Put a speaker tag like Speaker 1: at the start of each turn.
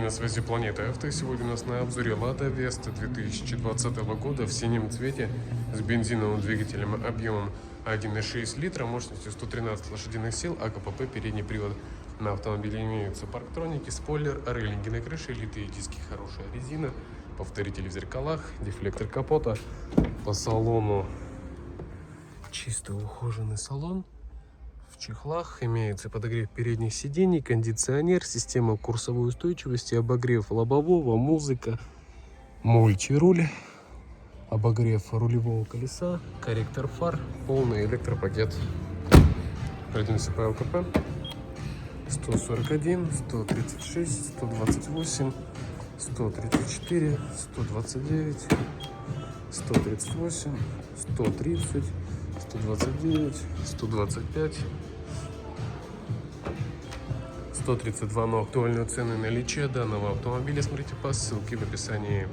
Speaker 1: на связи Планета Авто. Сегодня у нас на обзоре Lada Vesta 2020 года в синем цвете с бензиновым двигателем объемом 1,6 литра, мощностью 113 лошадиных сил, АКПП, передний привод. На автомобиле имеются парктроники, спойлер, рейлинги на крыше, литые диски, хорошая резина, повторители в зеркалах, дефлектор капота. По салону чисто ухоженный салон. В чехлах имеется подогрев передних сидений, кондиционер, система курсовой устойчивости, обогрев лобового, музыка, мультируль, обогрев рулевого колеса, корректор фар, полный электропакет. Пройдемся по ЛКП. 141, 136, 128, 134, 129, 138, 130, 129, 125, 132. Но актуальные цены наличия данного автомобиля смотрите по ссылке в описании.